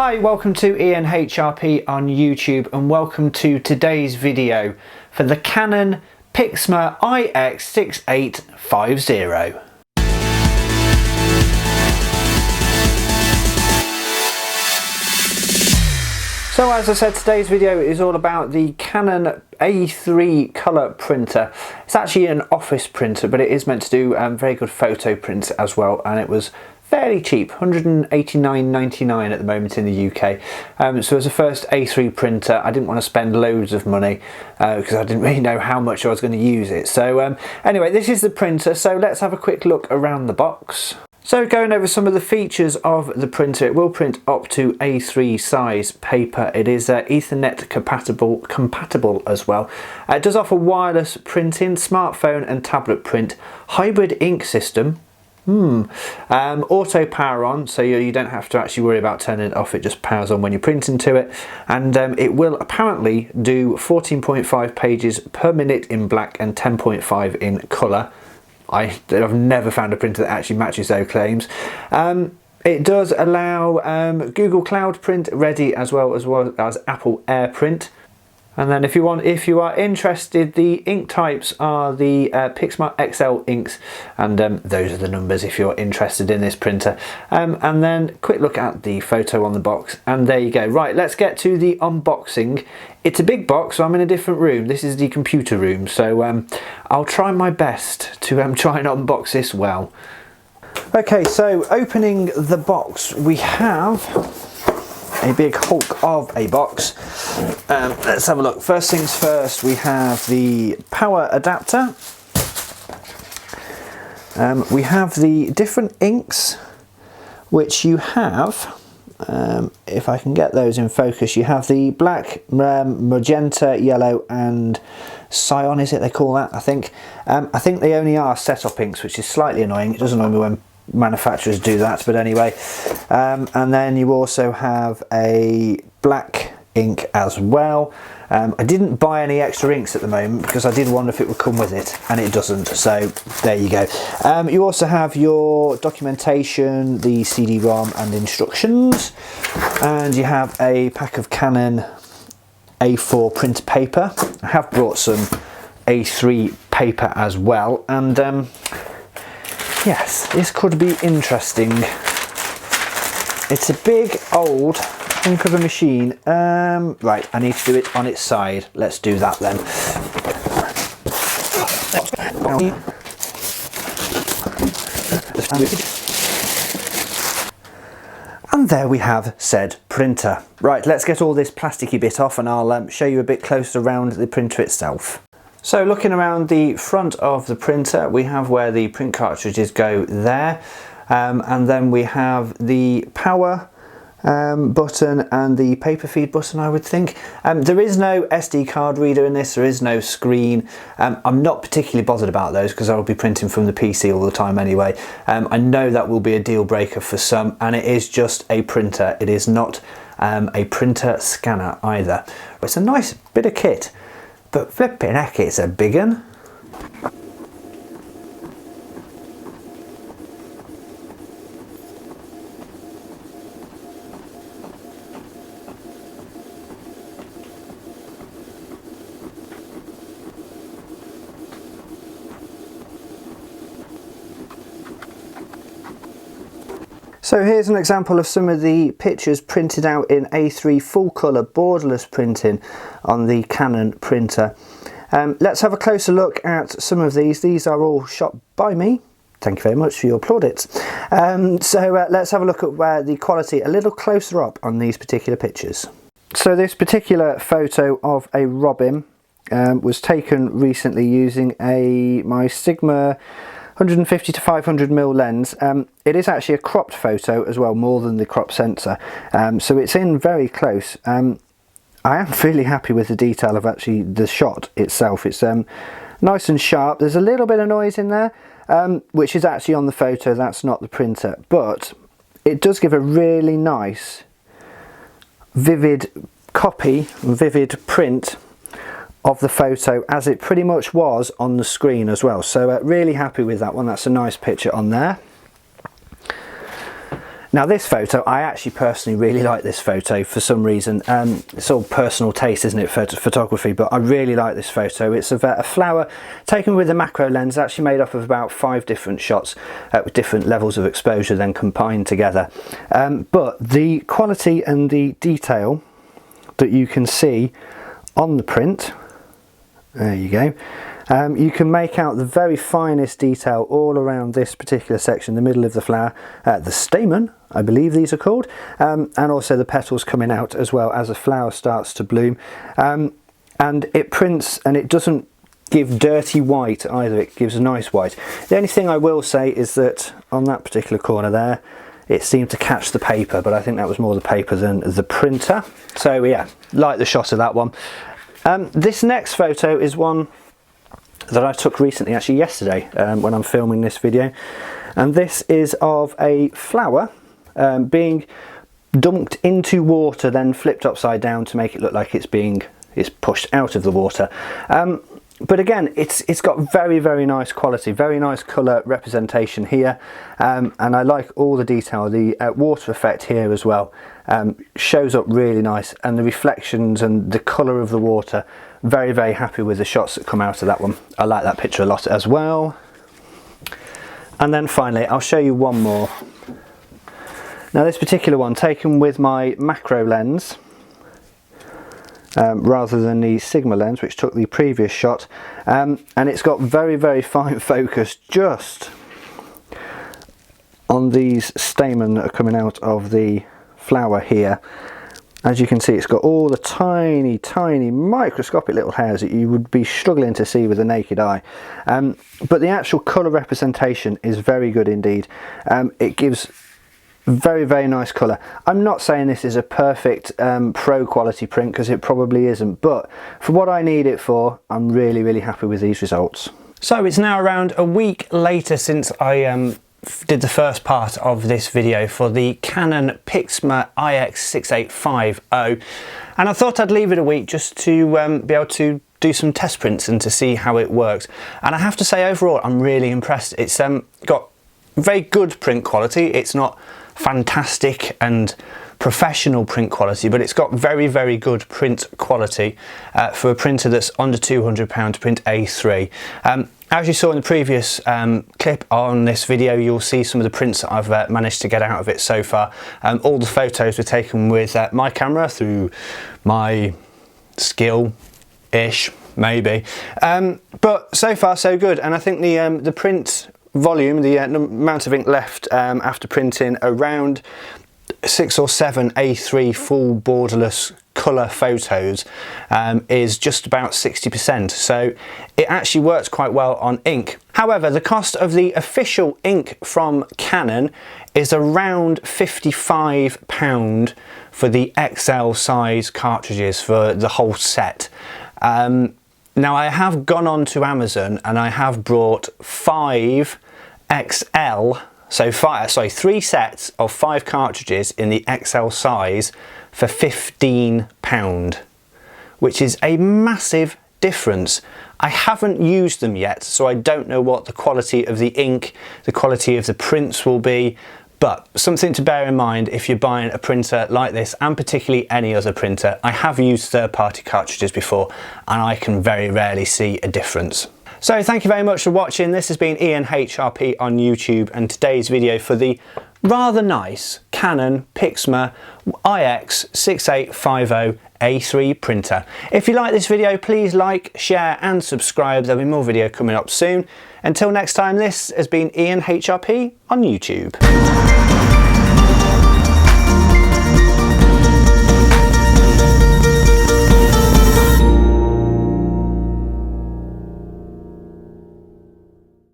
Hi, welcome to ENHRP on YouTube and welcome to today's video for the Canon Pixma ix6580. So as I said, today's video is all about the Canon A3 colour printer. It's actually an office printer, but it is meant to do very good photo prints as well, and it was fairly cheap, £189.99 at the moment in the UK. So as a first A3 printer, I didn't want to spend loads of money because I didn't really know how much I was going to use it. So anyway, this is the printer, so let's have a quick look around the box. So going over some of the features of the printer, it will print up to A3 size paper. It is Ethernet compatible as well. It does offer wireless printing, smartphone and tablet print, hybrid ink system, auto power on, so you don't have to actually worry about turning it off, it just powers on when you're printing to it, and it will apparently do 14.5 pages per minute in black and 10.5 in colour. I've never found a printer that actually matches those claims. It does allow Google Cloud Print ready as well as Apple AirPrint. And then if you are interested, the ink types are the Pixma XL inks, and those are the numbers if you're interested in this printer. And then quick look at the photo on the box, and there you go. Right, let's get to the unboxing. It's a big box, so I'm in a different room. This is the computer room, so I'll try my best to try and unbox this well. Okay, so opening the box, we have a big hulk of a box. Let's have a look. First things first, we have the power adapter. We have the different inks which you have. If I can get those in focus, you have the black, magenta, yellow and cyan, is it they call that, I think. I think they only are setup inks, which is slightly annoying. It doesn't annoy me when manufacturers do that, but anyway. And then you also have a black ink as well. I didn't buy any extra inks at the moment because I did wonder if it would come with it, and it doesn't, so there you go. You also have your documentation, the CD-ROM and instructions, and you have a pack of Canon A4 print paper. I have brought some A3 paper as well, and yes, this could be interesting. It's a big old hunk of a machine. Right, I need to do it on its side. Let's do that then. And there we have said printer. Right, let's get all this plasticky bit off and I'll show you a bit closer around the printer itself. So looking around the front of the printer, we have where the print cartridges go there, and then we have the power button and the paper feed button, I would think. There is no SD card reader in this, there is no screen. I'm not particularly bothered about those because I will be printing from the PC all the time anyway. I know that will be a deal breaker for some, and it is just a printer. It is not a printer scanner either. It's a nice bit of kit. But flipping heck, it's a big one. So here's an example of some of the pictures printed out in A3 full colour borderless printing on the Canon printer. Let's have a closer look at some of these. These are all shot by me. Thank you very much for your plaudits. So let's have a look at the quality a little closer up on these particular pictures. So this particular photo of a robin was taken recently using my Sigma 150 to 500mm lens. It is actually a cropped photo as well, more than the crop sensor, so it's in very close. I am really happy with the detail of actually the shot itself. It's nice and sharp. There's a little bit of noise in there, which is actually on the photo, that's not the printer, but it does give a really nice vivid print of the photo as it pretty much was on the screen as well. So really happy with that one. That's a nice picture on there. Now this photo, I actually personally really like this photo for some reason. It's all personal taste, isn't it, for photography, but I really like this photo. It's of a flower taken with a macro lens, actually made up of about 5 different shots with different levels of exposure then combined together. But the quality and the detail that you can see on the print, there you go. You can make out the very finest detail all around this particular section, the middle of the flower, the stamen, I believe these are called, and also the petals coming out as well as the flower starts to bloom. And it prints, and it doesn't give dirty white either, it gives a nice white. The only thing I will say is that on that particular corner there, it seemed to catch the paper, but I think that was more the paper than the printer. So yeah, like the shot of that one. This next photo is one that I took recently, actually yesterday, when I'm filming this video, and this is of a flower being dumped into water, then flipped upside down to make it look like it's pushed out of the water. But again, it's got very, very nice quality, very nice colour representation here, and I like all the detail. The water effect here as well shows up really nice, and the reflections and the colour of the water. Very, very happy with the shots that come out of that one. I like that picture a lot as well. And then finally, I'll show you one more. Now this particular one, taken with my macro lens, rather than the Sigma lens, which took the previous shot, and it's got very, very fine focus just on these stamen that are coming out of the flower here. As you can see, it's got all the tiny, tiny microscopic little hairs that you would be struggling to see with the naked eye. But the actual colour representation is very good indeed. It gives very, very nice colour. I'm not saying this is a perfect pro quality print, because it probably isn't, but for what I need it for, I'm really, really happy with these results. So it's now around a week later since I did the first part of this video for the Canon Pixma ix6580, and I thought I'd leave it a week just to be able to do some test prints and to see how it works. And I have to say, overall I'm really impressed. It's got very good print quality. It's not fantastic and professional print quality, but it's got very, very good print quality for a printer that's under £200 to print A3. As you saw in the previous clip on this video, you'll see some of the prints that I've managed to get out of it so far. All the photos were taken with my camera through my skill-ish, maybe. But so far so good, and I think the print volume, the amount of ink left after printing around 6 or 7 A3 full borderless colour photos is just about 60%, so it actually works quite well on ink. However, the cost of the official ink from Canon is around £55 for the XL size cartridges for the whole set. Now I have gone on to Amazon and I have brought 5 XL, so 3 sets of 5 cartridges in the XL size for £15, which is a massive difference. I haven't used them yet, so I don't know what the quality of the ink, the quality of the prints will be, but something to bear in mind if you're buying a printer like this, and particularly any other printer. I have used third-party cartridges before, and I can very rarely see a difference. So thank you very much for watching. This has been Ian HRP on YouTube, and today's video for the rather nice Canon Pixma ix6850 A3 printer. If you like this video, please like, share and subscribe. There'll be more video coming up soon. Until next time, this has been Ian HRP on YouTube.